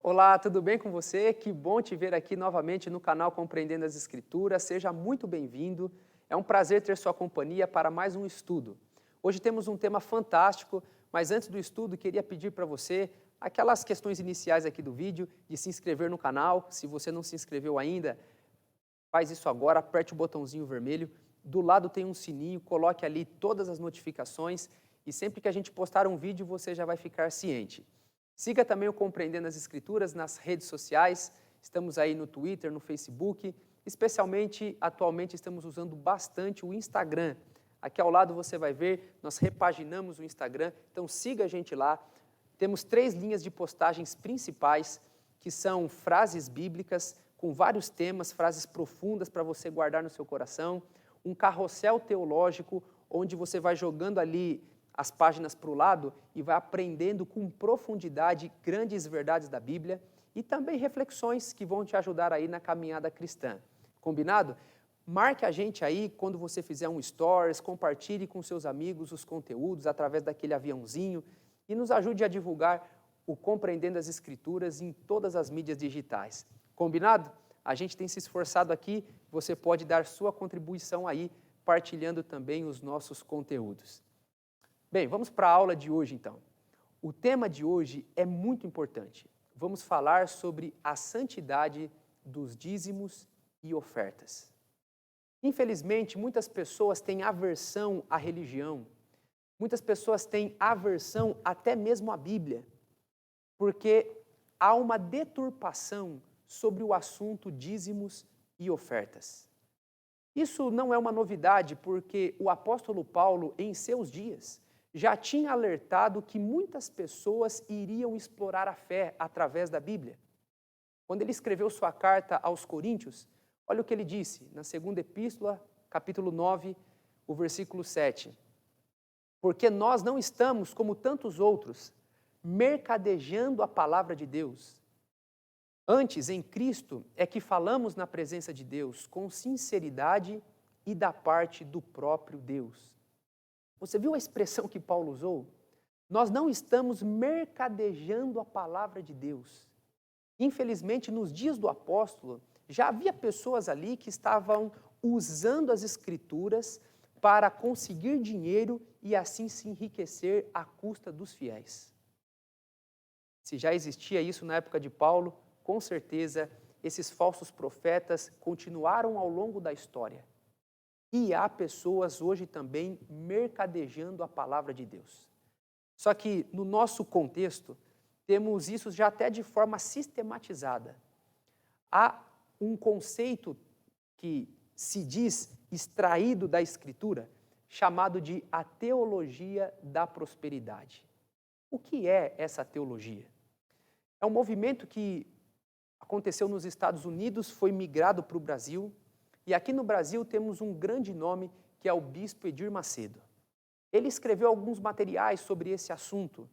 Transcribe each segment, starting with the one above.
Olá, tudo bem com você? Que bom te ver aqui novamente no canal Compreendendo as Escrituras. Seja muito bem-vindo. É um prazer ter sua companhia para mais um estudo. Hoje temos um tema fantástico, mas antes do estudo queria pedir para você aquelas questões iniciais aqui do vídeo, de se inscrever no canal. Se você não se inscreveu ainda, faz isso agora, aperte o botãozinho vermelho. Do lado tem um sininho, coloque ali todas as notificações e sempre que a gente postar um vídeo você já vai ficar ciente. Siga também o Compreendendo as Escrituras nas redes sociais, estamos aí no Twitter, no Facebook, especialmente atualmente estamos usando bastante o Instagram. Aqui ao lado você vai ver, nós repaginamos o Instagram, então siga a gente lá. Temos 3 linhas de postagens principais, que são frases bíblicas, com vários temas, frases profundas para você guardar no seu coração, um carrossel teológico, onde você vai jogando ali as páginas para o lado e vai aprendendo com profundidade grandes verdades da Bíblia e também reflexões que vão te ajudar aí na caminhada cristã. Combinado? Marque a gente aí quando você fizer um stories, compartilhe com seus amigos os conteúdos através daquele aviãozinho e nos ajude a divulgar o Compreendendo as Escrituras em todas as mídias digitais. Combinado? A gente tem se esforçado aqui, você pode dar sua contribuição aí, partilhando também os nossos conteúdos. Bem, vamos para a aula de hoje então. O tema de hoje é muito importante. Vamos falar sobre a santidade dos dízimos e ofertas. Infelizmente, muitas pessoas têm aversão à religião, muitas pessoas têm aversão até mesmo à Bíblia, porque há uma deturpação sobre o assunto dízimos e ofertas. Isso não é uma novidade, porque o apóstolo Paulo, em seus dias, já tinha alertado que muitas pessoas iriam explorar a fé através da Bíblia. Quando ele escreveu sua carta aos Coríntios, olha o que ele disse, na segunda epístola, capítulo 9, o versículo 7. Porque nós não estamos, como tantos outros, mercadejando a palavra de Deus. Antes, em Cristo, é que falamos na presença de Deus com sinceridade e da parte do próprio Deus. Você viu a expressão que Paulo usou? Nós não estamos mercadejando a palavra de Deus. Infelizmente, nos dias do apóstolo, já havia pessoas ali que estavam usando as escrituras para conseguir dinheiro e assim se enriquecer à custa dos fiéis. Se já existia isso na época de Paulo, com certeza esses falsos profetas continuaram ao longo da história. E há pessoas hoje também mercadejando a palavra de Deus. Só que no nosso contexto, temos isso já até de forma sistematizada. Há um conceito que se diz extraído da Escritura, chamado de a teologia da prosperidade. O que é essa teologia? É um movimento que aconteceu nos Estados Unidos, foi migrado para o Brasil, e aqui no Brasil temos um grande nome, que é o Bispo Edir Macedo. Ele escreveu alguns materiais sobre esse assunto.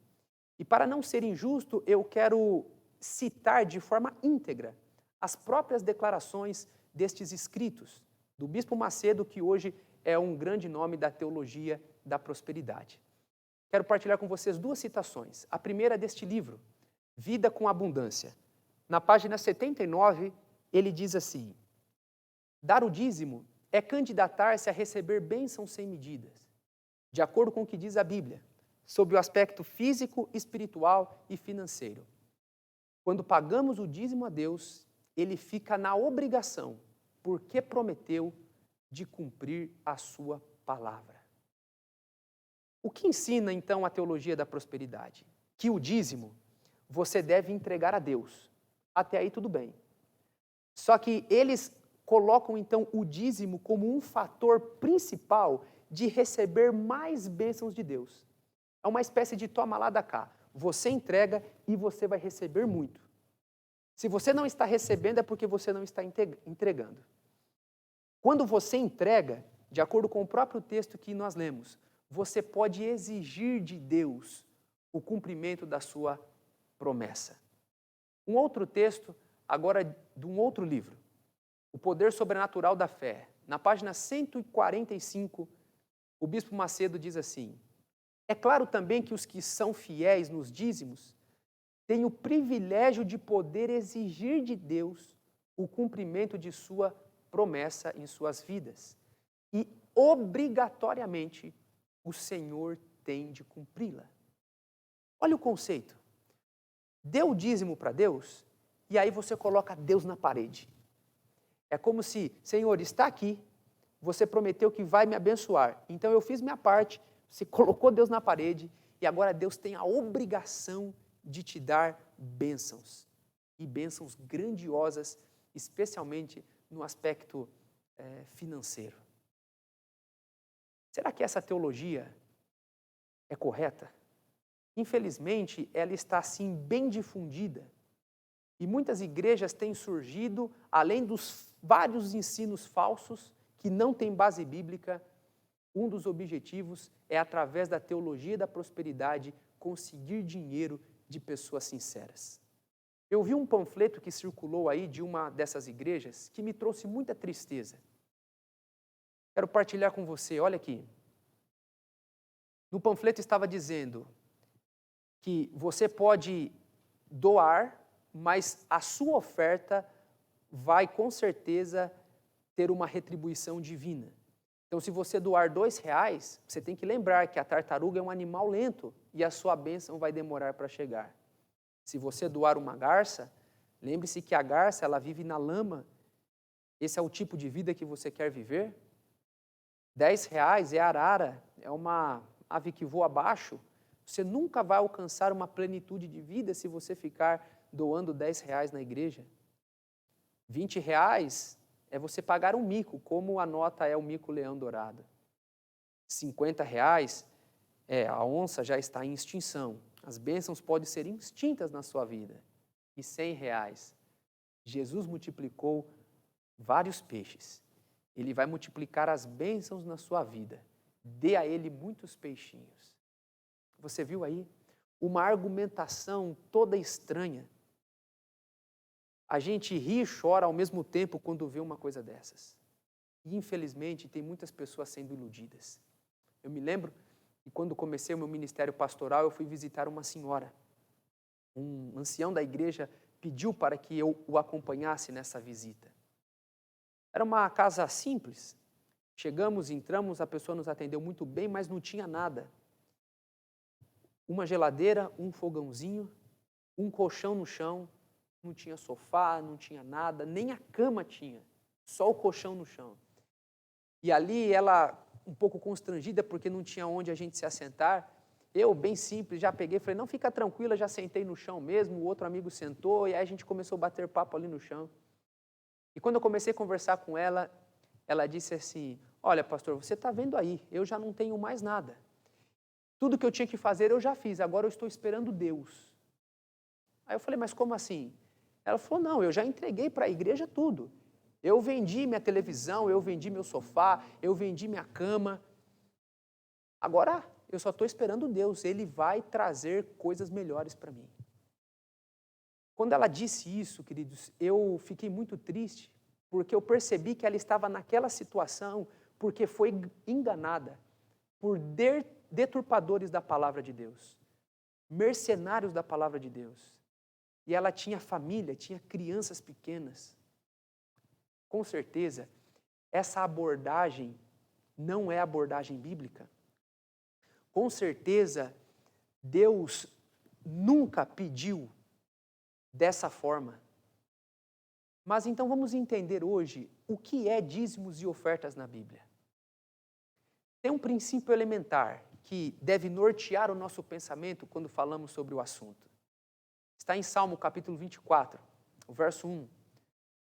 E para não ser injusto, eu quero citar de forma íntegra as próprias declarações destes escritos, do Bispo Macedo, que hoje é um grande nome da teologia da prosperidade. Quero partilhar com vocês 2 citações. A primeira é deste livro, Vida com Abundância. Na página 79, ele diz assim: dar o dízimo é candidatar-se a receber bênçãos sem medidas, de acordo com o que diz a Bíblia, sob o aspecto físico, espiritual e financeiro. Quando pagamos o dízimo a Deus, ele fica na obrigação, porque prometeu, de cumprir a sua palavra. O que ensina então a teologia da prosperidade? Que o dízimo você deve entregar a Deus. Até aí tudo bem. Só que eles colocam então o dízimo como um fator principal de receber mais bênçãos de Deus. É uma espécie de toma lá da cá. Você entrega e você vai receber muito. Se você não está recebendo é porque você não está entregando. Quando você entrega, de acordo com o próprio texto que nós lemos, você pode exigir de Deus o cumprimento da sua promessa. Um outro texto, agora de um outro livro, O Poder Sobrenatural da Fé. Na página 145, o Bispo Macedo diz assim: é claro também que os que são fiéis nos dízimos tem o privilégio de poder exigir de Deus o cumprimento de sua promessa em suas vidas. E, obrigatoriamente, o Senhor tem de cumpri-la. Olha o conceito. Dê o dízimo para Deus, e aí você coloca Deus na parede. É como se, Senhor, está aqui, você prometeu que vai me abençoar. Então eu fiz minha parte, você colocou Deus na parede, e agora Deus tem a obrigação de te dar bênçãos. E bênçãos grandiosas, especialmente no aspecto financeiro. Será que essa teologia é correta? Infelizmente, ela está assim bem difundida. E muitas igrejas têm surgido, além dos vários ensinos falsos que não têm base bíblica, um dos objetivos é, através da teologia da prosperidade, conseguir dinheiro de pessoas sinceras. Eu vi um panfleto que circulou aí de uma dessas igrejas que me trouxe muita tristeza. Quero partilhar com você, olha aqui. No panfleto estava dizendo que você pode doar, mas a sua oferta vai com certeza ter uma retribuição divina. Então, se você doar R$2, você tem que lembrar que a tartaruga é um animal lento e a sua bênção vai demorar para chegar. Se você doar uma garça, lembre-se que a garça ela vive na lama. Esse é o tipo de vida que você quer viver? R$10 é arara, é uma ave que voa abaixo. Você nunca vai alcançar uma plenitude de vida se você ficar doando R$10 na igreja. R$20 é você pagar um mico, como a nota é o mico-leão dourado. R$50 a onça já está em extinção. As bênçãos podem ser extintas na sua vida. E R$100, Jesus multiplicou vários peixes. Ele vai multiplicar as bênçãos na sua vida. Dê a ele muitos peixinhos. Você viu aí? Uma argumentação toda estranha. A gente ri e chora ao mesmo tempo quando vê uma coisa dessas. E, infelizmente, tem muitas pessoas sendo iludidas. Eu me lembro que quando comecei o meu ministério pastoral, eu fui visitar uma senhora. Um ancião da igreja pediu para que eu o acompanhasse nessa visita. Era uma casa simples. Chegamos, entramos, a pessoa nos atendeu muito bem, mas não tinha nada. Uma geladeira, um fogãozinho, um colchão no chão, não tinha sofá, não tinha nada, nem a cama tinha, só o colchão no chão. E ali ela, um pouco constrangida, porque não tinha onde a gente se assentar, eu, bem simples, já peguei e falei, não, fica tranquila, já sentei no chão mesmo, o outro amigo sentou, e aí a gente começou a bater papo ali no chão. E quando eu comecei a conversar com ela, ela disse assim, olha, pastor, você está vendo aí, eu já não tenho mais nada. Tudo que eu tinha que fazer eu já fiz, agora eu estou esperando Deus. Aí eu falei, mas como assim? Ela falou, não, eu já entreguei para a igreja tudo. Eu vendi minha televisão, eu vendi meu sofá, eu vendi minha cama. Agora eu só estou esperando Deus, Ele vai trazer coisas melhores para mim. Quando ela disse isso, queridos, eu fiquei muito triste, porque eu percebi que ela estava naquela situação porque foi enganada por deturpadores da palavra de Deus, mercenários da palavra de Deus. E ela tinha família, tinha crianças pequenas. Com certeza, essa abordagem não é abordagem bíblica. Com certeza, Deus nunca pediu dessa forma. Mas então vamos entender hoje o que é dízimos e ofertas na Bíblia. Tem um princípio elementar que deve nortear o nosso pensamento quando falamos sobre o assunto. Está em Salmo capítulo 24, o verso 1.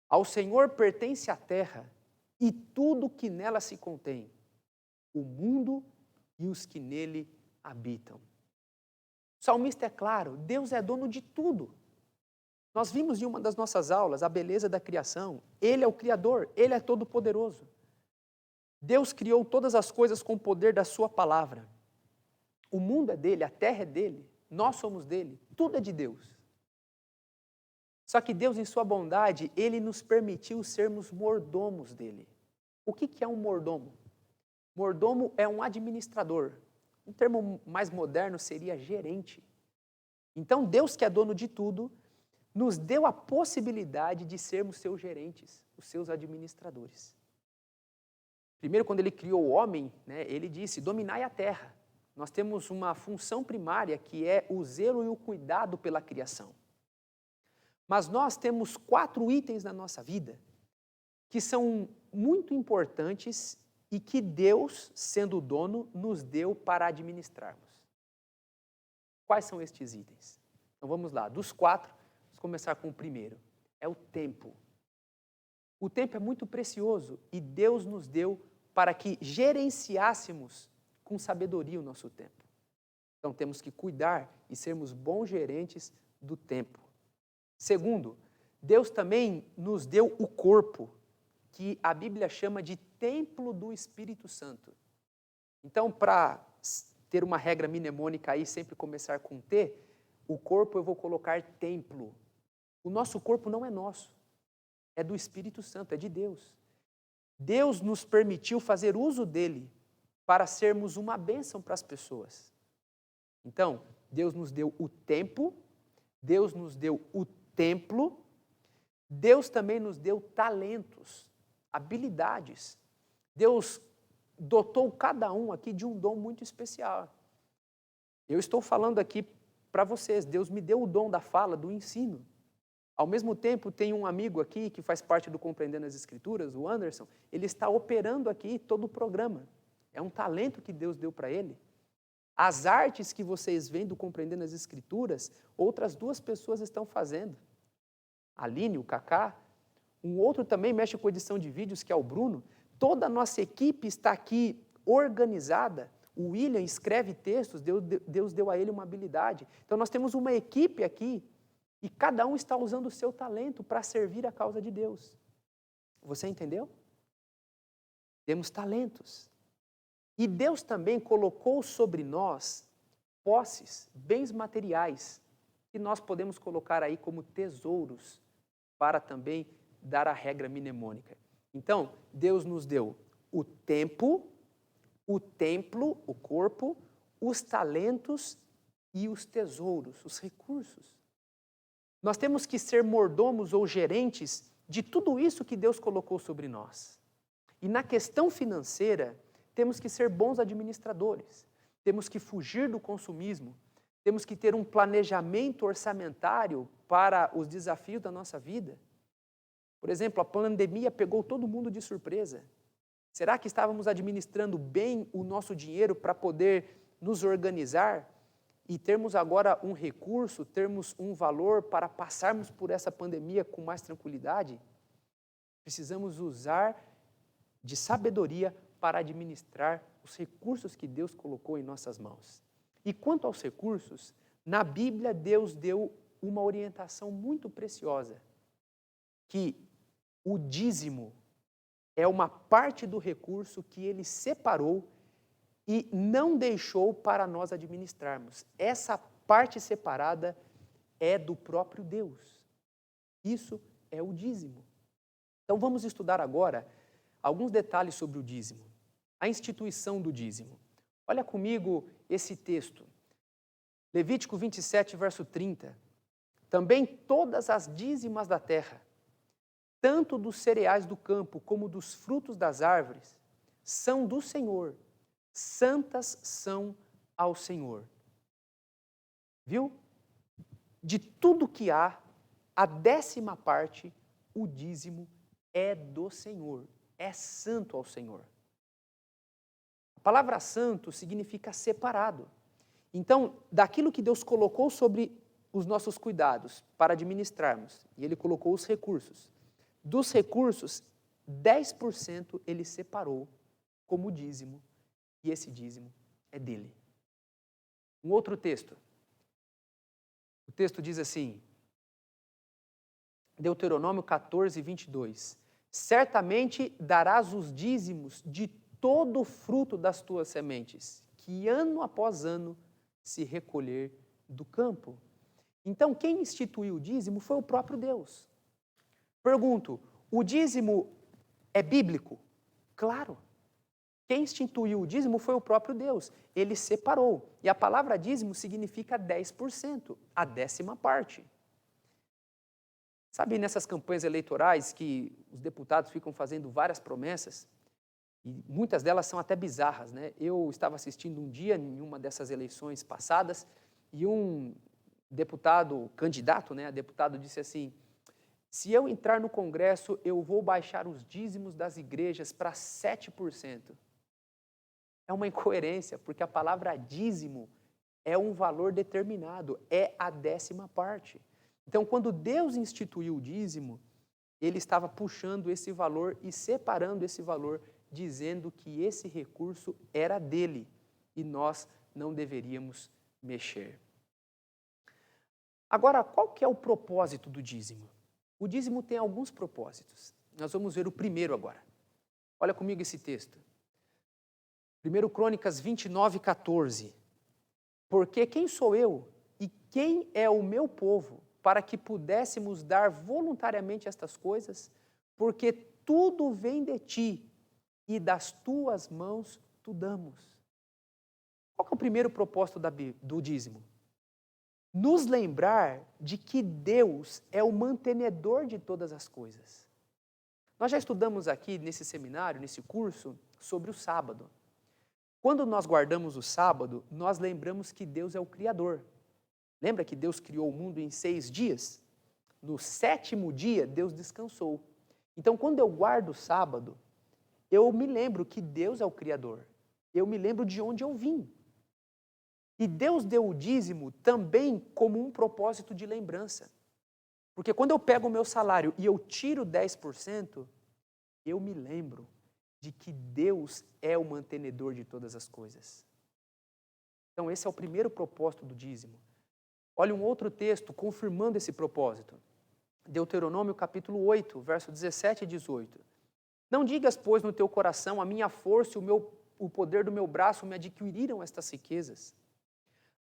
Ao Senhor pertence a terra e tudo que nela se contém, o mundo e os que nele habitam. O salmista é claro, Deus é dono de tudo. Nós vimos em uma das nossas aulas a beleza da criação. Ele é o Criador, Ele é todo-poderoso. Deus criou todas as coisas com o poder da sua palavra. O mundo é dele, a terra é dele, nós somos dele, tudo é de Deus. Só que Deus, em sua bondade, Ele nos permitiu sermos mordomos dele. O que é um mordomo? Mordomo é um administrador. Um termo mais moderno seria gerente. Então, Deus, que é dono de tudo, nos deu a possibilidade de sermos seus gerentes, os seus administradores. Primeiro, quando ele criou o homem, né, ele disse, dominai a terra. Nós temos uma função primária, que é o zelo e o cuidado pela criação. Mas nós temos 4 itens na nossa vida que são muito importantes e que Deus, sendo o dono, nos deu para administrarmos. Quais são estes itens? Então vamos lá, dos 4, vamos começar com o primeiro. É o tempo. O tempo é muito precioso e Deus nos deu para que gerenciássemos com sabedoria o nosso tempo. Então temos que cuidar e sermos bons gerentes do tempo. Segundo, Deus também nos deu o corpo, que a Bíblia chama de templo do Espírito Santo. Então, para ter uma regra mnemônica aí, sempre começar com T, o corpo eu vou colocar templo. O nosso corpo não é nosso, é do Espírito Santo, é de Deus. Deus nos permitiu fazer uso dele para sermos uma bênção para as pessoas. Então, Deus nos deu o tempo, Deus nos deu o templo, Deus também nos deu talentos, habilidades. Deus dotou cada um aqui de um dom muito especial. Eu estou falando aqui para vocês, Deus me deu o dom da fala, do ensino. Ao mesmo tempo, tem um amigo aqui que faz parte do Compreendendo as Escrituras, o Anderson, ele está operando aqui todo o programa. É um talento que Deus deu para ele. As artes que vocês veem do Compreendendo as Escrituras, outras 2 pessoas estão fazendo. A Aline, o Cacá, um outro também mexe com edição de vídeos, que é o Bruno. Toda a nossa equipe está aqui organizada. O William escreve textos, Deus deu a ele uma habilidade. Então nós temos uma equipe aqui e cada um está usando o seu talento para servir a causa de Deus. Você entendeu? Temos talentos. E Deus também colocou sobre nós posses, bens materiais, que nós podemos colocar aí como tesouros para também dar a regra mnemônica. Então, Deus nos deu o tempo, o templo, o corpo, os talentos e os tesouros, os recursos. Nós temos que ser mordomos ou gerentes de tudo isso que Deus colocou sobre nós. E na questão financeira, temos que ser bons administradores, temos que fugir do consumismo, temos que ter um planejamento orçamentário para os desafios da nossa vida. Por exemplo, a pandemia pegou todo mundo de surpresa. Será que estávamos administrando bem o nosso dinheiro para poder nos organizar e termos agora um recurso, termos um valor para passarmos por essa pandemia com mais tranquilidade? Precisamos usar de sabedoria para administrar os recursos que Deus colocou em nossas mãos. E quanto aos recursos, na Bíblia Deus deu uma orientação muito preciosa, que o dízimo é uma parte do recurso que ele separou e não deixou para nós administrarmos. Essa parte separada é do próprio Deus. Isso é o dízimo. Então vamos estudar agora alguns detalhes sobre o dízimo, a instituição do dízimo. Olha comigo esse texto. Levítico 27, verso 30. Também todas as dízimas da terra, tanto dos cereais do campo como dos frutos das árvores, são do Senhor, santas são ao Senhor. Viu? De tudo que há, a 10ª parte, o dízimo é do Senhor, é santo ao Senhor. A palavra santo significa separado. Então, daquilo que Deus colocou sobre os nossos cuidados para administrarmos, e Ele colocou os recursos, dos recursos, 10% Ele separou como dízimo, e esse dízimo é dele. Um outro texto. O texto diz assim, Deuteronômio 14, 22. Certamente darás os dízimos de todo o fruto das tuas sementes, que ano após ano se recolher do campo. Então, quem instituiu o dízimo foi o próprio Deus. Pergunto, o dízimo é bíblico? Claro. Quem instituiu o dízimo foi o próprio Deus. Ele separou. E a palavra dízimo significa 10%, a 10ª parte. Sabe, nessas campanhas eleitorais que os deputados ficam fazendo várias promessas, e muitas delas são até bizarras, né? Eu estava assistindo um dia em uma dessas eleições passadas e um deputado, candidato, né, a deputado disse assim: se eu entrar no Congresso, eu vou baixar os dízimos das igrejas para 7%. É uma incoerência, porque a palavra dízimo é um valor determinado, é a 10ª parte. Então, quando Deus instituiu o dízimo, ele estava puxando esse valor e separando esse valor, dizendo que esse recurso era dele e nós não deveríamos mexer. Agora, qual que é o propósito do dízimo? O dízimo tem alguns propósitos. Nós vamos ver o primeiro agora. Olha comigo esse texto. 1 Crônicas 29:14. Porque quem sou eu e quem é o meu povo para que pudéssemos dar voluntariamente estas coisas? Porque tudo vem de ti e das tuas mãos tu damos. Qual que é o primeiro propósito do dízimo? Nos lembrar de que Deus é o mantenedor de todas as coisas. Nós já estudamos aqui nesse seminário, nesse curso, sobre o sábado. Quando nós guardamos o sábado, nós lembramos que Deus é o Criador. Lembra que Deus criou o mundo em 6 dias? No 7º dia, Deus descansou. Então, quando eu guardo o sábado, eu me lembro que Deus é o Criador. Eu me lembro de onde eu vim. E Deus deu o dízimo também como um propósito de lembrança. Porque quando eu pego o meu salário e eu tiro 10%, eu me lembro de que Deus é o mantenedor de todas as coisas. Então esse é o primeiro propósito do dízimo. Olha um outro texto confirmando esse propósito. Deuteronômio capítulo 8, verso 17 e 18. Não digas, pois, no teu coração, a minha força e o poder do meu braço me adquiriram estas riquezas.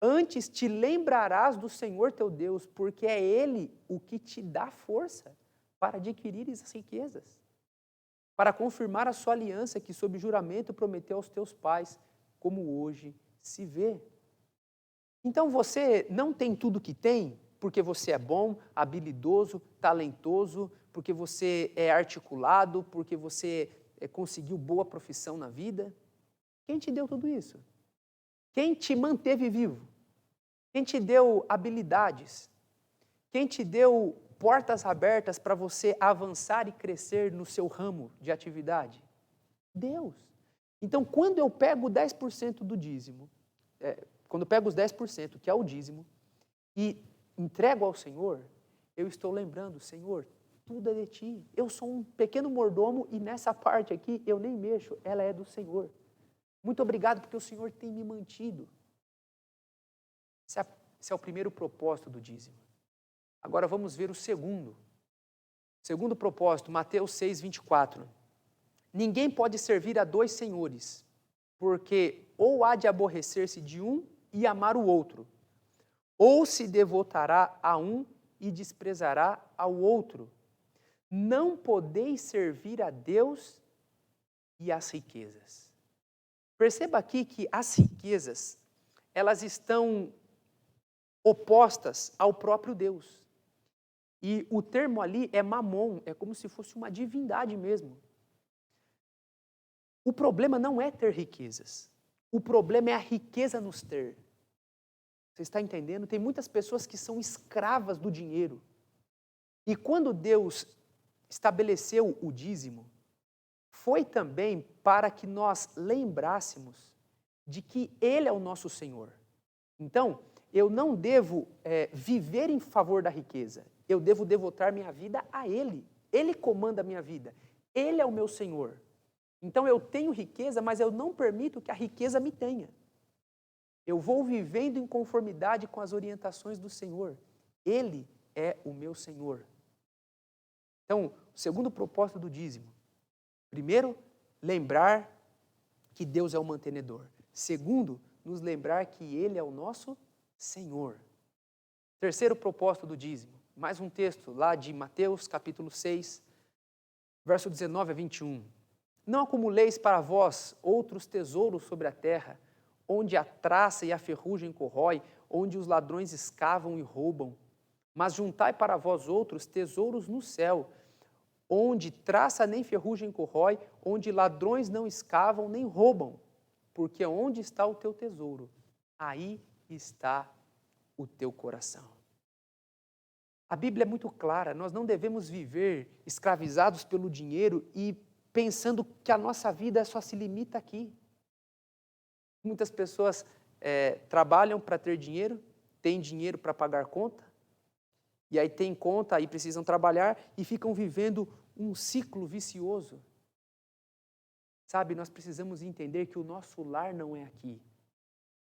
Antes te lembrarás do Senhor teu Deus, porque é Ele o que te dá força para adquirir essas riquezas, para confirmar a sua aliança que sob juramento prometeu aos teus pais, como hoje se vê. Então você não tem tudo o que tem porque você é bom, habilidoso, talentoso, porque você é articulado, porque você conseguiu boa profissão na vida. Quem te deu tudo isso? Quem te manteve vivo? Quem te deu habilidades? Quem te deu portas abertas para você avançar e crescer no seu ramo de atividade? Deus. Então, quando eu pego 10% do dízimo, quando eu pego os 10%, que é o dízimo, e entrego ao Senhor, eu estou lembrando, Senhor, tudo é de Ti. Eu sou um pequeno mordomo e nessa parte aqui eu nem mexo, ela é do Senhor. Muito obrigado porque o Senhor tem me mantido. Esse é o primeiro propósito do dízimo. Agora vamos ver o segundo. Segundo propósito, Mateus 6, 24. Ninguém pode servir a 2 senhores, porque ou há de aborrecer-se de um e amar o outro, ou se devotará a um e desprezará ao outro. Não podeis servir a Deus e às riquezas. Perceba aqui que as riquezas, elas estão opostas ao próprio Deus. E o termo ali é mamon, é como se fosse uma divindade mesmo. O problema não é ter riquezas. O problema é a riqueza nos ter. Você está entendendo? Tem muitas pessoas que são escravas do dinheiro. E quando Deus estabeleceu o dízimo, foi também para que nós lembrássemos de que Ele é o nosso Senhor. Então, eu não devo viver em favor da riqueza. Eu devo devotar minha vida a Ele. Ele comanda a minha vida. Ele é o meu Senhor. Então eu tenho riqueza, mas eu não permito que a riqueza me tenha. Eu vou vivendo em conformidade com as orientações do Senhor. Ele é o meu Senhor. Então, o segundo propósito do dízimo. Primeiro, lembrar que Deus é o mantenedor. Segundo, nos lembrar que Ele é o nosso Senhor. Terceiro propósito do dízimo. Mais um texto lá de Mateus, capítulo 6, verso 19 a 21. Não acumuleis para vós outros tesouros sobre a terra, onde a traça e a ferrugem corrói, onde os ladrões escavam e roubam. Mas juntai para vós outros tesouros no céu, onde traça nem ferrugem corrói, onde ladrões não escavam nem roubam. Porque onde está o teu tesouro, aí está o teu coração. A Bíblia é muito clara, nós não devemos viver escravizados pelo dinheiro e pensando que a nossa vida só se limita aqui. Muitas pessoas trabalham para ter dinheiro, têm dinheiro para pagar conta, e aí tem conta, aí precisam trabalhar e ficam vivendo um ciclo vicioso. Sabe, nós precisamos entender que o nosso lar não é aqui.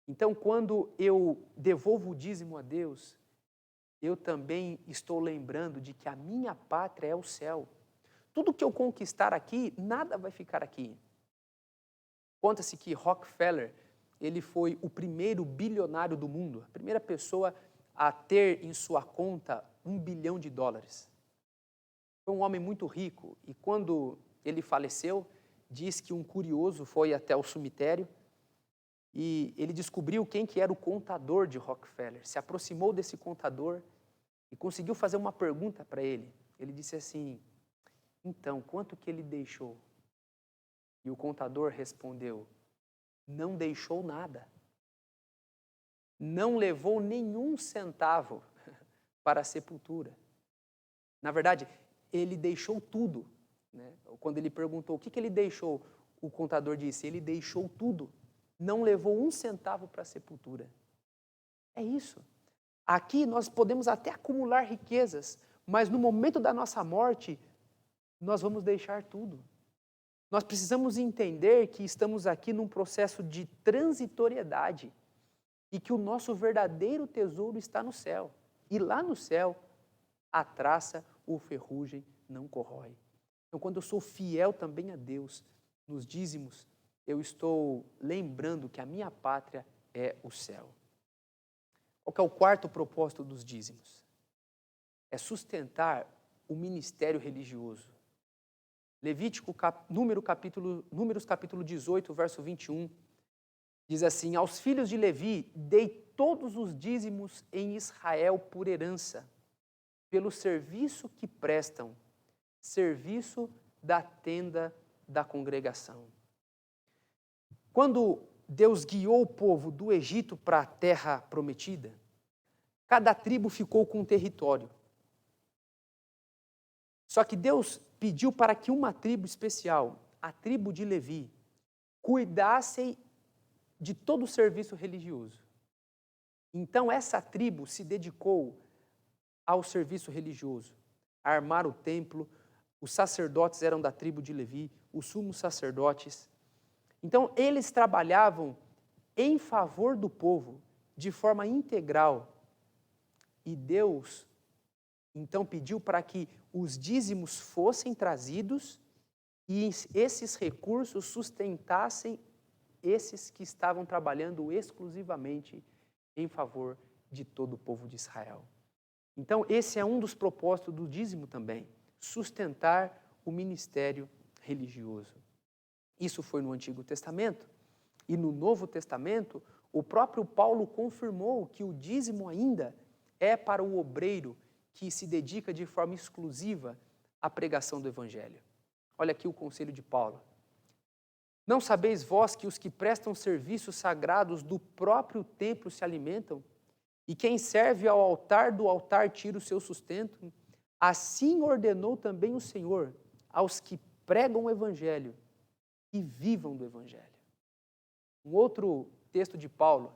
Então, quando eu devolvo o dízimo a Deus, eu também estou lembrando de que a minha pátria é o céu. Tudo que eu conquistar aqui, nada vai ficar aqui. Conta-se que Rockefeller, ele foi o primeiro bilionário do mundo, a primeira pessoa a ter em sua conta $1 bilhão. Foi um homem muito rico e quando ele faleceu, diz que um curioso foi até o cemitério e ele descobriu quem que era o contador de Rockefeller, se aproximou desse contador e conseguiu fazer uma pergunta para ele. Ele disse assim: então, quanto que ele deixou? E o contador respondeu: não deixou nada. Não levou nenhum centavo para a sepultura. Na verdade, ele deixou tudo. Né? Quando ele perguntou o que ele deixou, o contador disse: ele deixou tudo. Não levou um centavo para a sepultura. É isso. Aqui nós podemos até acumular riquezas, mas no momento da nossa morte, nós vamos deixar tudo. Nós precisamos entender que estamos aqui num processo de transitoriedade e que o nosso verdadeiro tesouro está no céu. E lá no céu, a traça ou ferrugem não corrói. Então, quando eu sou fiel também a Deus, nos dízimos, eu estou lembrando que a minha pátria é o céu. Qual que é o quarto propósito dos dízimos? É sustentar o ministério religioso. Números capítulo 18, verso 21, diz assim: aos filhos de Levi dei todos os dízimos em Israel por herança, pelo serviço que prestam, serviço da tenda da congregação. Quando Deus guiou o povo do Egito para a terra prometida, cada tribo ficou com um território. Só que Deus pediu para que uma tribo especial, a tribo de Levi, cuidasse de todo o serviço religioso. Então essa tribo se dedicou ao serviço religioso, a armar o templo. Os sacerdotes eram da tribo de Levi, os sumos sacerdotes. Então eles trabalhavam em favor do povo, de forma integral. E Deus então pediu para que os dízimos fossem trazidos e esses recursos sustentassem esses que estavam trabalhando exclusivamente em favor de todo o povo de Israel. Então, esse é um dos propósitos do dízimo também, sustentar o ministério religioso. Isso foi no Antigo Testamento. E no Novo Testamento, o próprio Paulo confirmou que o dízimo ainda é para o obreiro que se dedica de forma exclusiva à pregação do Evangelho. Olha aqui o conselho de Paulo. Não sabeis vós que os que prestam serviços sagrados do próprio templo se alimentam? E quem serve ao altar do altar tira o seu sustento? Assim ordenou também o Senhor aos que pregam o Evangelho e vivam do Evangelho. Um outro texto de Paulo,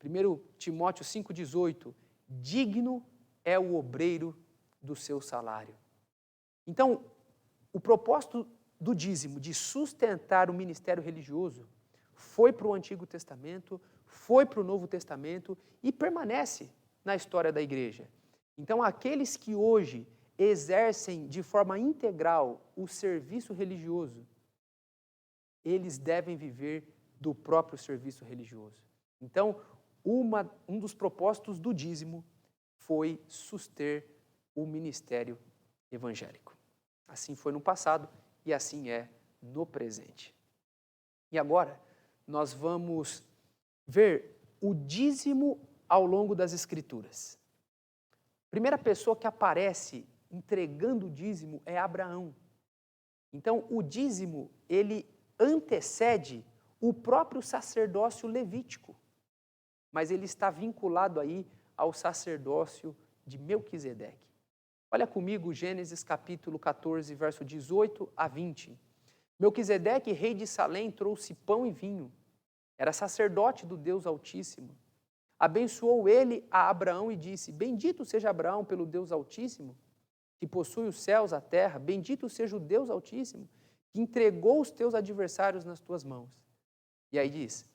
1 Timóteo 5,18, digno é o obreiro do seu salário. Então, o propósito do dízimo, de sustentar o ministério religioso, foi para o Antigo Testamento, foi para o Novo Testamento e permanece na história da igreja. Então, aqueles que hoje exercem de forma integral o serviço religioso, eles devem viver do próprio serviço religioso. Então, um dos propósitos do dízimo foi suster o ministério evangélico. Assim foi no passado e assim é no presente. E agora, nós vamos ver o dízimo ao longo das Escrituras. A primeira pessoa que aparece entregando o dízimo é Abraão. Então, o dízimo, ele antecede o próprio sacerdócio levítico, mas ele está vinculado aí ao sacerdócio de Melquisedeque. Olha comigo Gênesis capítulo 14, verso 18 a 20. Melquisedeque, rei de Salém, trouxe pão e vinho. Era sacerdote do Deus Altíssimo. Abençoou ele a Abraão e disse: Bendito seja Abraão pelo Deus Altíssimo, que possui os céus, a terra. Bendito seja o Deus Altíssimo, que entregou os teus adversários nas tuas mãos. E aí diz: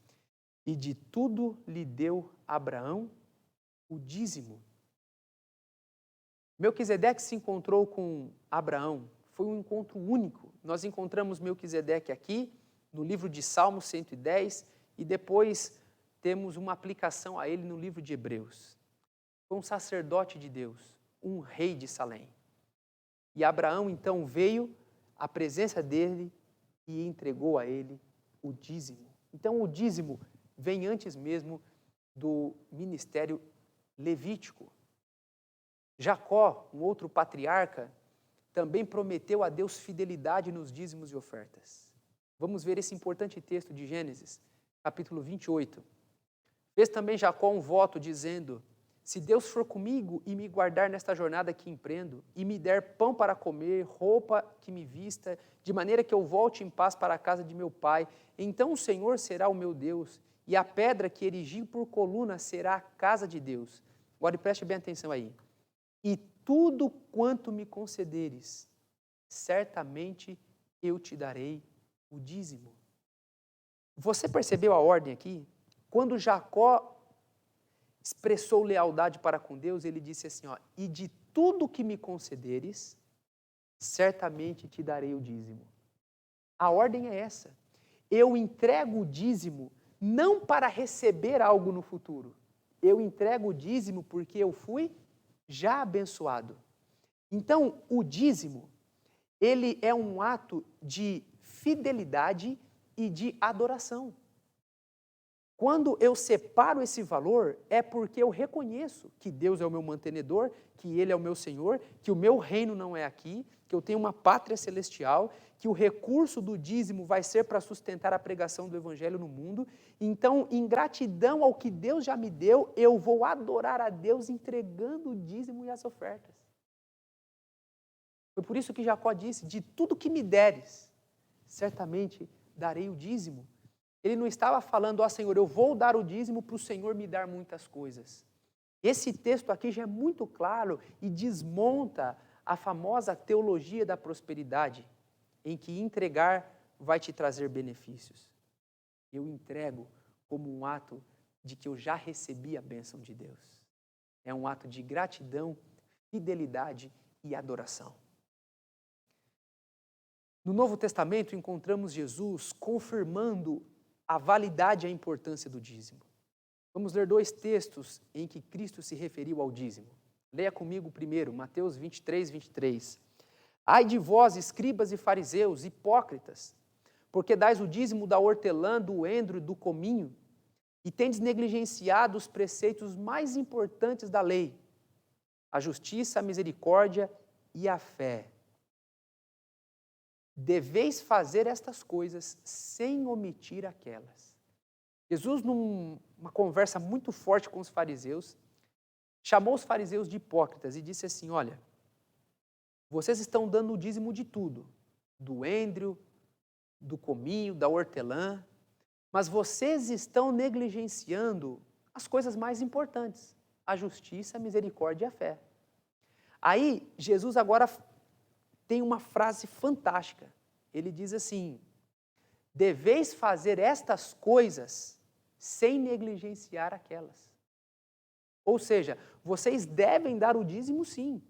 E de tudo lhe deu Abraão o dízimo. Melquisedeque se encontrou com Abraão. Foi um encontro único. Nós encontramos Melquisedeque aqui, no livro de Salmos 110, e depois temos uma aplicação a ele no livro de Hebreus. Foi um sacerdote de Deus, um rei de Salém. E Abraão então veio à presença dele e entregou a ele o dízimo. Então o dízimo vem antes mesmo do ministério levítico. Jacó, um outro patriarca, também prometeu a Deus fidelidade nos dízimos e ofertas. Vamos ver esse importante texto de Gênesis, capítulo 28. Fez também Jacó um voto dizendo: Se Deus for comigo e me guardar nesta jornada que empreendo, e me der pão para comer, roupa que me vista, de maneira que eu volte em paz para a casa de meu pai, então o Senhor será o meu Deus, e a pedra que erigi por coluna será a casa de Deus. Agora preste bem atenção aí. E tudo quanto me concederes, certamente eu te darei o dízimo. Você percebeu a ordem aqui? Quando Jacó expressou lealdade para com Deus, ele disse assim, ó, e de tudo que me concederes, certamente te darei o dízimo. A ordem é essa. Eu entrego o dízimo não para receber algo no futuro. Eu entrego o dízimo porque eu fui já abençoado. Então, o dízimo, ele é um ato de fidelidade e de adoração. Quando eu separo esse valor, é porque eu reconheço que Deus é o meu mantenedor, que Ele é o meu Senhor, que o meu reino não é aqui, que eu tenho uma pátria celestial, que o recurso do dízimo vai ser para sustentar a pregação do Evangelho no mundo. Então, em gratidão ao que Deus já me deu, eu vou adorar a Deus entregando o dízimo e as ofertas. Foi por isso que Jacó disse, de tudo que me deres, certamente darei o dízimo. Ele não estava falando, ó Senhor, eu vou dar o dízimo para o Senhor me dar muitas coisas. Esse texto aqui já é muito claro e desmonta a famosa teologia da prosperidade, em que entregar vai te trazer benefícios. Eu entrego como um ato de que eu já recebi a bênção de Deus. É um ato de gratidão, fidelidade e adoração. No Novo Testamento encontramos Jesus confirmando a validade e a importância do dízimo. Vamos ler dois textos em que Cristo se referiu ao dízimo. Leia comigo primeiro, Mateus 23, 23. Ai de vós, escribas e fariseus, hipócritas, porque dais o dízimo da hortelã, do endro e do cominho, e tendes negligenciado os preceitos mais importantes da lei, a justiça, a misericórdia e a fé. Deveis fazer estas coisas sem omitir aquelas. Jesus, numa conversa muito forte com os fariseus, chamou os fariseus de hipócritas e disse assim, olha, vocês estão dando o dízimo de tudo, do endro, do cominho, da hortelã, mas vocês estão negligenciando as coisas mais importantes, a justiça, a misericórdia e a fé. Aí, Jesus agora tem uma frase fantástica. Ele diz assim, deveis fazer estas coisas sem negligenciar aquelas. Ou seja, vocês devem dar o dízimo sim.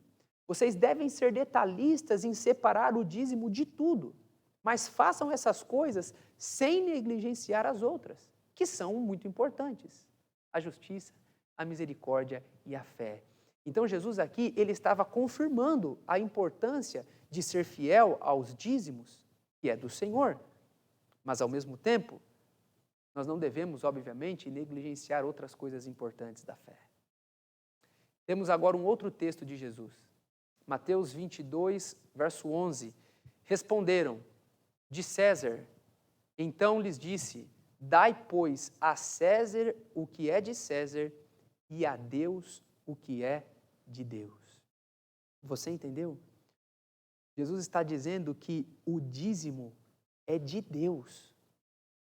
Vocês devem ser detalhistas em separar o dízimo de tudo. Mas façam essas coisas sem negligenciar as outras, que são muito importantes. A justiça, a misericórdia e a fé. Então Jesus aqui, ele estava confirmando a importância de ser fiel aos dízimos, que é do Senhor. Mas, ao mesmo tempo, nós não devemos, obviamente, negligenciar outras coisas importantes da fé. Temos agora um outro texto de Jesus. Mateus 22, verso 11. Responderam: de César. Então lhes disse: dai, pois, a César o que é de César e a Deus o que é de Deus. Você entendeu? Jesus está dizendo que o dízimo é de Deus.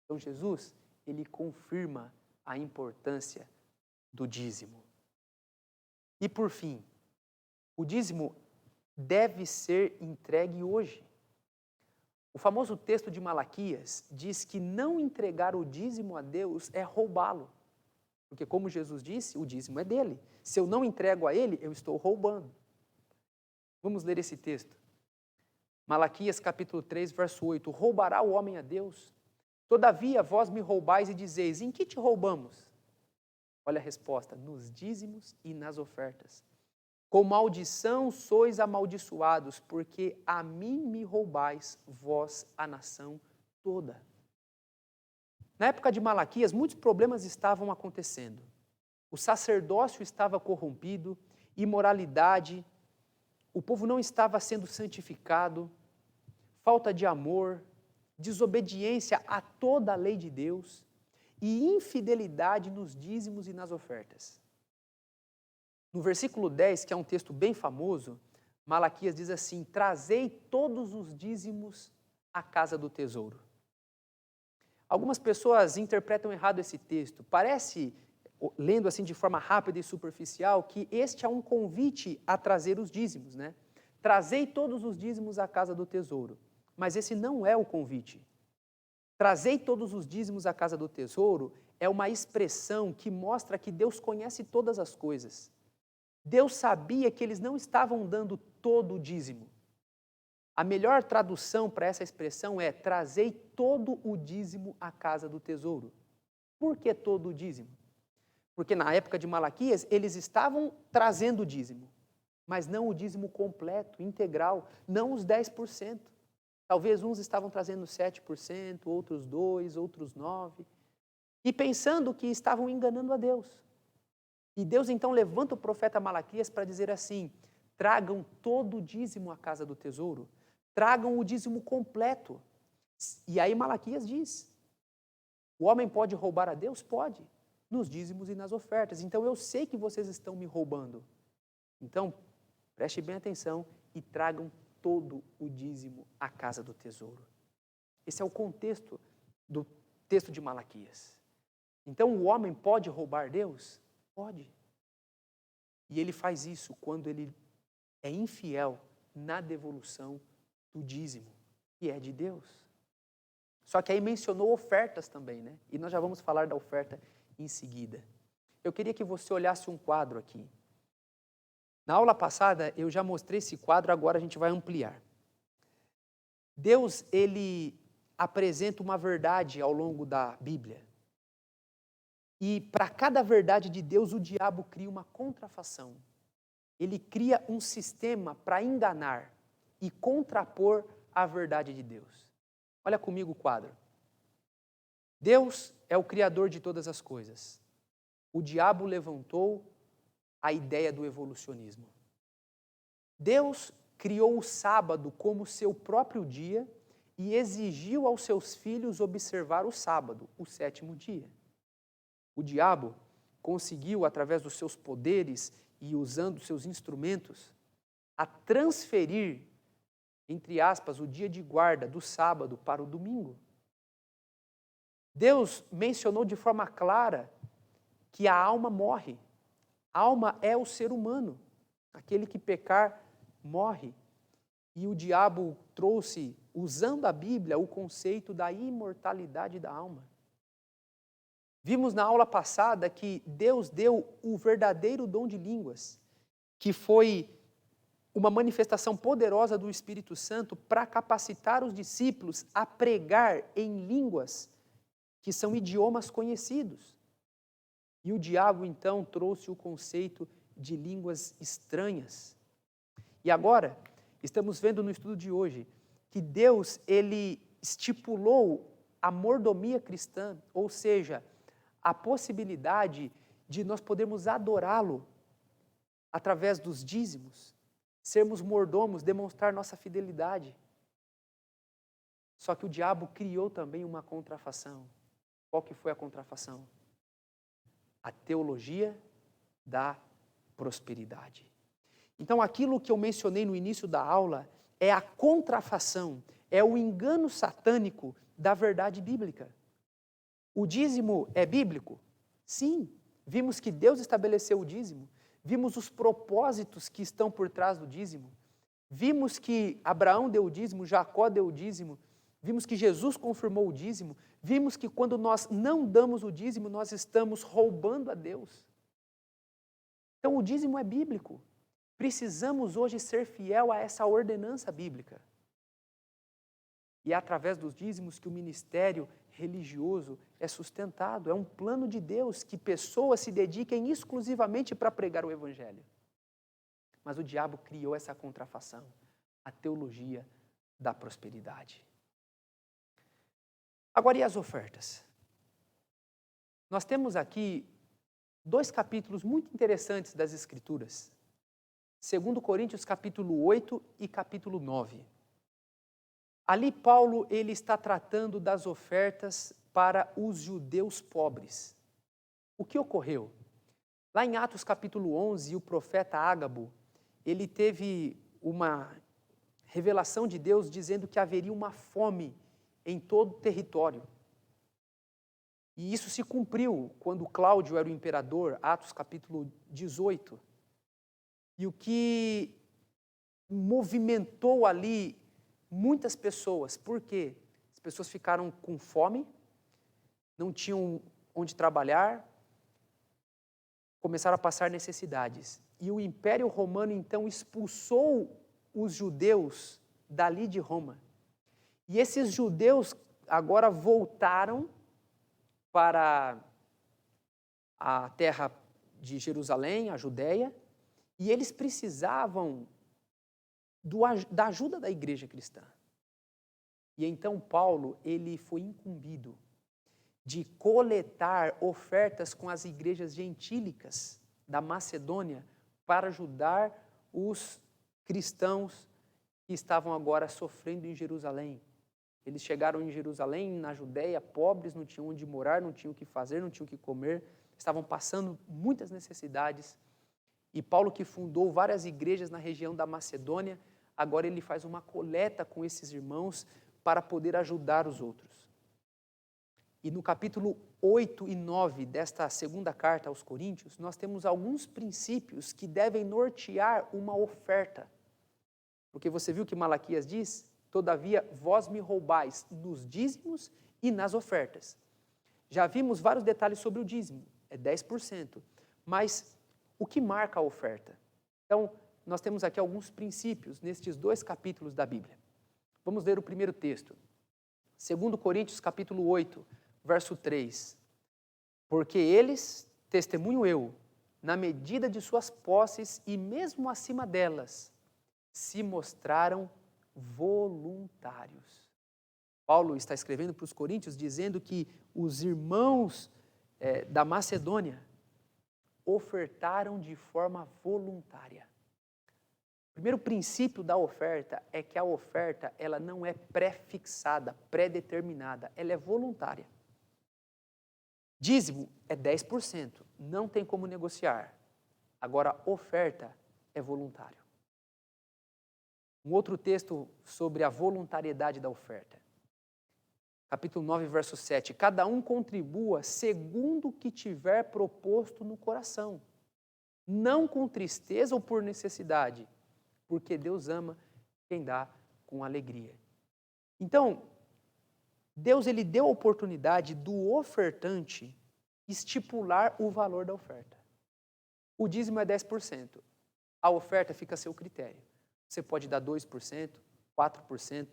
Então Jesus, ele confirma a importância do dízimo. E por fim, o dízimo deve ser entregue hoje. O famoso texto de Malaquias diz que não entregar o dízimo a Deus é roubá-lo. Porque, como Jesus disse, o dízimo é dele. Se eu não entrego a ele, eu estou roubando. Vamos ler esse texto. Malaquias capítulo 3, verso 8. Roubará o homem a Deus? Todavia vós me roubais e dizeis: em que te roubamos? Olha a resposta: nos dízimos e nas ofertas. Com maldição sois amaldiçoados, porque a mim me roubais, vós, a nação toda. Na época de Malaquias, muitos problemas estavam acontecendo. O sacerdócio estava corrompido, imoralidade, o povo não estava sendo santificado, falta de amor, desobediência a toda a lei de Deus e infidelidade nos dízimos e nas ofertas. No versículo 10, que é um texto bem famoso, Malaquias diz assim: trazei todos os dízimos à casa do tesouro. Algumas pessoas interpretam errado esse texto. Parece, lendo assim de forma rápida e superficial, que este é um convite a trazer os dízimos, né? Trazei todos os dízimos à casa do tesouro. Mas esse não é o convite. Trazei todos os dízimos à casa do tesouro é uma expressão que mostra que Deus conhece todas as coisas. Deus sabia que eles não estavam dando todo o dízimo. A melhor tradução para essa expressão é: trazei todo o dízimo à casa do tesouro. Por que todo o dízimo? Porque na época de Malaquias, eles estavam trazendo o dízimo, mas não o dízimo completo, integral, não os 10%. Talvez uns estavam trazendo 7%, outros 2%, outros 9%, e pensando que estavam enganando a Deus. E Deus então levanta o profeta Malaquias para dizer assim: tragam todo o dízimo à casa do tesouro, tragam o dízimo completo. E aí Malaquias diz: o homem pode roubar a Deus? Pode, nos dízimos e nas ofertas. Então eu sei que vocês estão me roubando. Então, preste bem atenção e tragam todo o dízimo à casa do tesouro. Esse é o contexto do texto de Malaquias. Então o homem pode roubar Deus? Pode. E ele faz isso quando ele é infiel na devolução do dízimo, que é de Deus. Só que aí mencionou ofertas também, né? E nós já vamos falar da oferta em seguida. Eu queria que você olhasse um quadro aqui. Na aula passada eu já mostrei esse quadro, agora a gente vai ampliar. Deus, ele apresenta uma verdade ao longo da Bíblia. E para cada verdade de Deus, o diabo cria uma contrafação. Ele cria um sistema para enganar e contrapor a verdade de Deus. Olha comigo o quadro. Deus é o criador de todas as coisas. O diabo levantou a ideia do evolucionismo. Deus criou o sábado como seu próprio dia e exigiu aos seus filhos observar o sábado, o sétimo dia. O diabo conseguiu, através dos seus poderes e usando seus instrumentos, a transferir, entre aspas, o dia de guarda do sábado para o domingo. Deus mencionou de forma clara que a alma morre. A alma é o ser humano. Aquele que pecar, morre. E o diabo trouxe, usando a Bíblia, o conceito da imortalidade da alma. Vimos na aula passada que Deus deu o verdadeiro dom de línguas, que foi uma manifestação poderosa do Espírito Santo para capacitar os discípulos a pregar em línguas que são idiomas conhecidos. E o diabo, então, trouxe o conceito de línguas estranhas. E agora, estamos vendo no estudo de hoje que Deus, ele estipulou a mordomia cristã, ou seja, a possibilidade de nós podermos adorá-lo através dos dízimos, sermos mordomos, demonstrar nossa fidelidade. Só que o diabo criou também uma contrafação. Qual que foi a contrafação? A teologia da prosperidade. Então, aquilo que eu mencionei no início da aula é a contrafação, é o engano satânico da verdade bíblica. O dízimo é bíblico? Sim. Vimos que Deus estabeleceu o dízimo. Vimos os propósitos que estão por trás do dízimo. Vimos que Abraão deu o dízimo, Jacó deu o dízimo. Vimos que Jesus confirmou o dízimo. Vimos que quando nós não damos o dízimo, nós estamos roubando a Deus. Então, o dízimo é bíblico. Precisamos hoje ser fiel a essa ordenança bíblica. E é através dos dízimos que o ministério religioso é sustentado. É um plano de Deus que pessoas se dediquem exclusivamente para pregar o Evangelho. Mas o diabo criou essa contrafação, a teologia da prosperidade. Agora, e as ofertas? Nós temos aqui 2 capítulos muito interessantes das Escrituras. 2 Coríntios capítulo 8 e capítulo 9. Ali Paulo ele está tratando das ofertas para os judeus pobres. O que ocorreu? Lá em Atos capítulo 11, o profeta Ágabo, ele teve uma revelação de Deus dizendo que haveria uma fome em todo o território. E isso se cumpriu quando Cláudio era o imperador, Atos capítulo 18. E o que movimentou ali muitas pessoas, por quê? As pessoas ficaram com fome, não tinham onde trabalhar, começaram a passar necessidades. E o Império Romano, então, expulsou os judeus dali de Roma. E esses judeus agora voltaram para a terra de Jerusalém, a Judéia, e eles precisavam da ajuda da igreja cristã. E então Paulo, ele foi incumbido de coletar ofertas com as igrejas gentílicas da Macedônia para ajudar os cristãos que estavam agora sofrendo em Jerusalém. Eles chegaram em Jerusalém, na Judéia, pobres, não tinham onde morar, não tinham o que fazer, não tinham o que comer, estavam passando muitas necessidades. E Paulo, que fundou várias igrejas na região da Macedônia, agora ele faz uma coleta com esses irmãos para poder ajudar os outros. E no capítulo 8 e 9 desta segunda carta aos Coríntios, nós temos alguns princípios que devem nortear uma oferta. Porque você viu que Malaquias diz? Todavia, vós me roubais nos dízimos e nas ofertas. Já vimos vários detalhes sobre o dízimo, é 10%. Mas o que marca a oferta? Então, nós temos aqui alguns princípios nestes 2 capítulos da Bíblia. Vamos ler o primeiro texto. 2 Coríntios capítulo 8, verso 3. Porque eles, testemunho eu, na medida de suas posses e mesmo acima delas, se mostraram voluntários. Paulo está escrevendo para os coríntios dizendo que os irmãos da Macedônia ofertaram de forma voluntária. O primeiro princípio da oferta é que a oferta ela não é pré-fixada, pré-determinada, ela é voluntária. Dízimo é 10%, não tem como negociar. Agora, oferta é voluntário. Um outro texto sobre a voluntariedade da oferta. Capítulo 9, verso 7. Cada um contribua segundo o que tiver proposto no coração, não com tristeza ou por necessidade, porque Deus ama quem dá com alegria. Então, Deus ele deu a oportunidade do ofertante estipular o valor da oferta. O dízimo é 10%. A oferta fica a seu critério. Você pode dar 2%, 4%,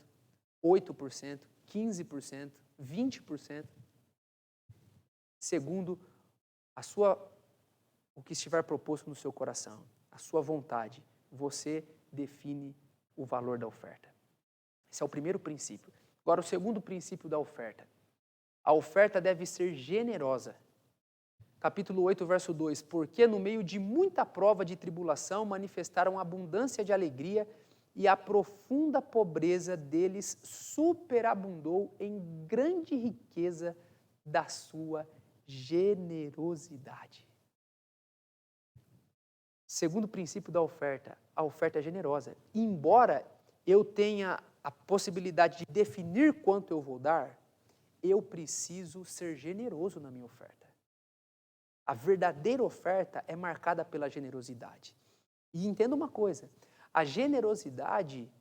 8%, 15%, 20%, segundo o que estiver proposto no seu coração, a sua vontade. Você define o valor da oferta. Esse é o primeiro princípio. Agora, o segundo princípio da oferta. A oferta deve ser generosa. Capítulo 8, verso 2. Porque no meio de muita prova de tribulação manifestaram abundância de alegria e a profunda pobreza deles superabundou em grande riqueza da sua generosidade. Segundo princípio da oferta, a oferta é generosa. Embora eu tenha a possibilidade de definir quanto eu vou dar, eu preciso ser generoso na minha oferta. A verdadeira oferta é marcada pela generosidade. E entenda uma coisa, a generosidade,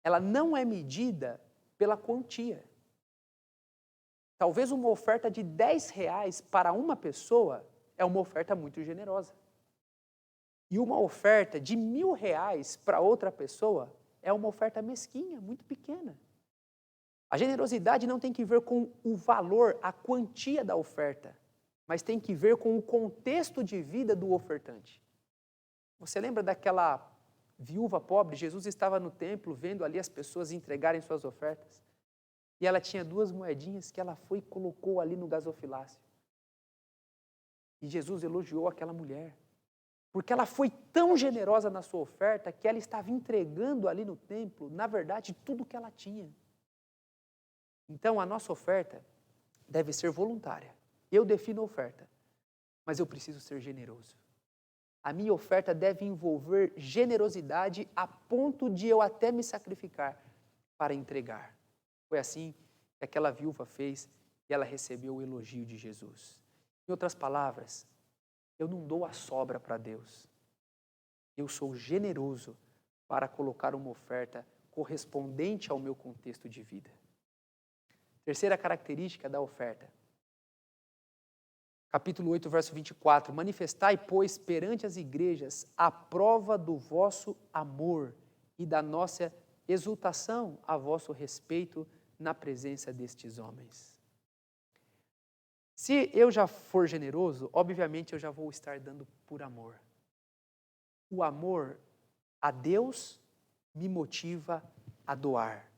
ela não é medida pela quantia. Talvez uma oferta de R$10 para uma pessoa é uma oferta muito generosa. E uma oferta de R$1.000 para outra pessoa é uma oferta mesquinha, muito pequena. A generosidade não tem que ver com o valor, a quantia da oferta, mas tem que ver com o contexto de vida do ofertante. Você lembra daquela viúva pobre? Jesus estava no templo vendo ali as pessoas entregarem suas ofertas. E ela tinha 2 moedinhas que ela foi e colocou ali no gasofilácio. E Jesus elogiou aquela mulher. Porque ela foi tão generosa na sua oferta que ela estava entregando ali no templo, na verdade, tudo que ela tinha. Então, a nossa oferta deve ser voluntária. Eu defino a oferta, mas eu preciso ser generoso. A minha oferta deve envolver generosidade a ponto de eu até me sacrificar para entregar. Foi assim que aquela viúva fez e ela recebeu o elogio de Jesus. Em outras palavras, eu não dou a sobra para Deus. Eu sou generoso para colocar uma oferta correspondente ao meu contexto de vida. Terceira característica da oferta. Capítulo 8, verso 24. Manifestai, pois, perante as igrejas a prova do vosso amor e da nossa exultação a vosso respeito na presença destes homens. Se eu já for generoso, obviamente eu já vou estar dando por amor. O amor a Deus me motiva a doar.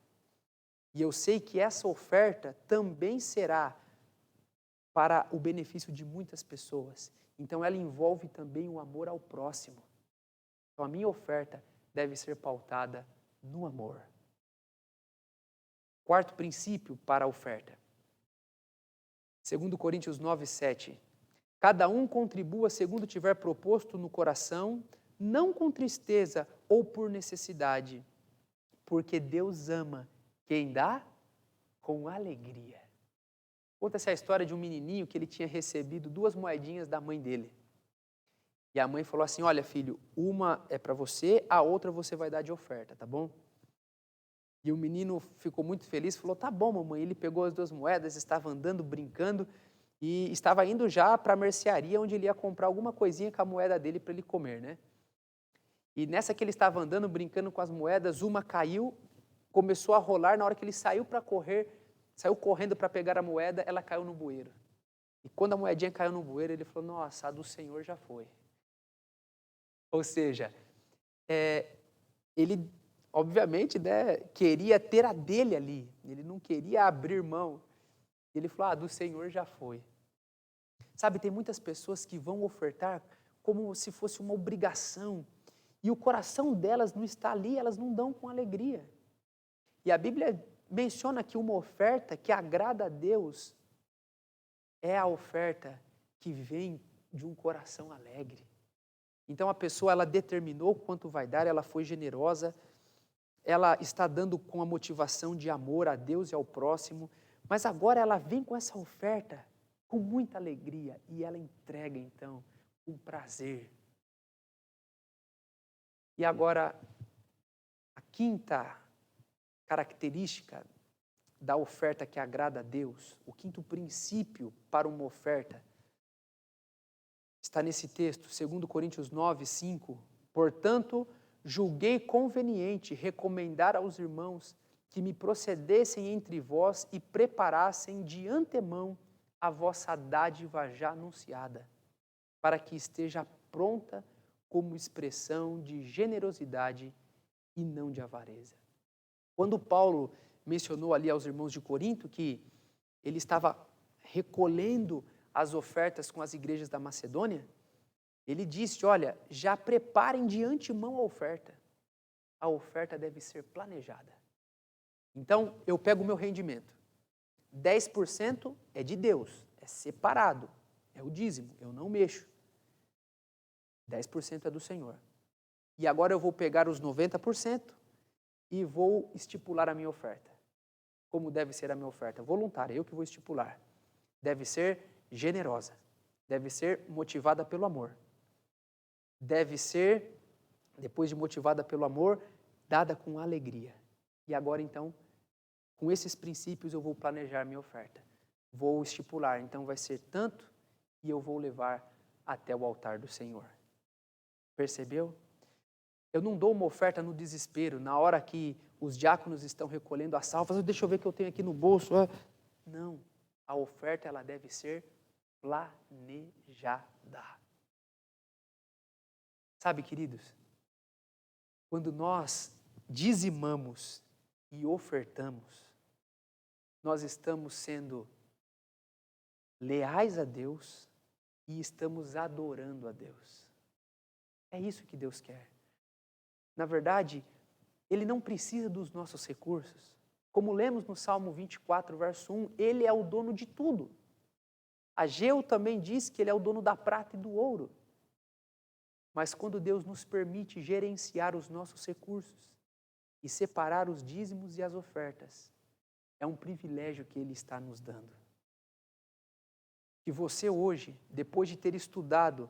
E eu sei que essa oferta também será para o benefício de muitas pessoas. Então ela envolve também o amor ao próximo. Então a minha oferta deve ser pautada no amor. Quarto princípio para a oferta. 2 Coríntios 9, 7. Cada um contribua segundo tiver proposto no coração, não com tristeza ou por necessidade, porque Deus ama quem dá com alegria. Conta-se a história de um menininho que ele tinha recebido 2 moedinhas da mãe dele. E a mãe falou assim, olha filho, uma é para você, a outra você vai dar de oferta, tá bom? E o menino ficou muito feliz, falou, tá bom mamãe. Ele pegou as 2 moedas, estava andando, brincando, e estava indo já para a mercearia, onde ele ia comprar alguma coisinha com a moeda dele para ele comer, né? E nessa que ele estava andando, brincando com as moedas, uma caiu, começou a rolar, na hora que ele saiu para correr, saiu correndo para pegar a moeda, ela caiu no bueiro. E quando a moedinha caiu no bueiro, ele falou, nossa, a do Senhor já foi. Ou seja, ele, obviamente, né, queria ter a dele ali, ele não queria abrir mão. Ele falou, do Senhor já foi. Sabe, tem muitas pessoas que vão ofertar como se fosse uma obrigação, e o coração delas não está ali, elas não dão com alegria. E a Bíblia menciona que uma oferta que agrada a Deus é a oferta que vem de um coração alegre. Então a pessoa, ela determinou quanto vai dar, ela foi generosa, ela está dando com a motivação de amor a Deus e ao próximo, mas agora ela vem com essa oferta com muita alegria e ela entrega então com prazer. E agora, a quinta característica da oferta que agrada a Deus, o quinto princípio para uma oferta, está nesse texto, 2 Coríntios 9, 5. Portanto, julguei conveniente recomendar aos irmãos que me procedessem entre vós e preparassem de antemão a vossa dádiva já anunciada, para que esteja pronta como expressão de generosidade e não de avareza. Quando Paulo mencionou ali aos irmãos de Corinto que ele estava recolhendo as ofertas com as igrejas da Macedônia, ele disse, olha, já preparem de antemão a oferta. A oferta deve ser planejada. Então, eu pego o meu rendimento. 10% é de Deus, é separado, é o dízimo, eu não mexo. 10% é do Senhor. E agora eu vou pegar os 90% e vou estipular a minha oferta. Como deve ser a minha oferta? Voluntária, eu que vou estipular. Deve ser generosa, deve ser motivada pelo amor. Deve ser, depois de motivada pelo amor, dada com alegria. E agora então, com esses princípios eu vou planejar minha oferta. Vou estipular, então vai ser tanto e eu vou levar até o altar do Senhor. Percebeu? Eu não dou uma oferta no desespero, na hora que os diáconos estão recolhendo as salvas, deixa eu ver o que eu tenho aqui no bolso. Não, a oferta ela deve ser planejada. Sabe, queridos, quando nós dizimamos e ofertamos, nós estamos sendo leais a Deus e estamos adorando a Deus. É isso que Deus quer. Na verdade, Ele não precisa dos nossos recursos. Como lemos no Salmo 24, verso 1, Ele é o dono de tudo. Ageu também diz que Ele é o dono da prata e do ouro. Mas quando Deus nos permite gerenciar os nossos recursos e separar os dízimos e as ofertas, é um privilégio que Ele está nos dando. Que você hoje, depois de ter estudado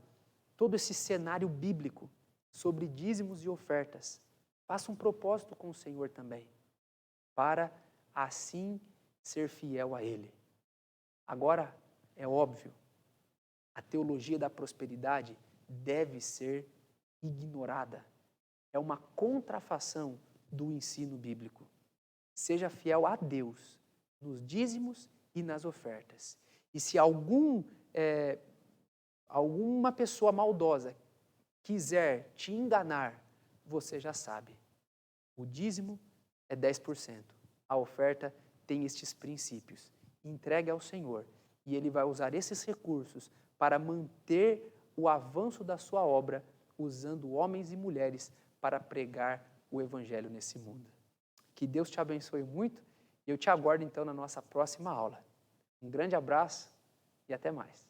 todo esse cenário bíblico sobre dízimos e ofertas, faça um propósito com o Senhor também, para assim ser fiel a Ele. Agora, é óbvio, a teologia da prosperidade deve ser ignorada. É uma contrafação do ensino bíblico. Seja fiel a Deus nos dízimos e nas ofertas. E se alguma pessoa maldosa quiser te enganar, você já sabe. O dízimo é 10%. A oferta tem estes princípios. Entregue ao Senhor e Ele vai usar esses recursos para manter o avanço da sua obra, usando homens e mulheres para pregar o Evangelho nesse mundo. Que Deus te abençoe muito e eu te aguardo então na nossa próxima aula. Um grande abraço e até mais.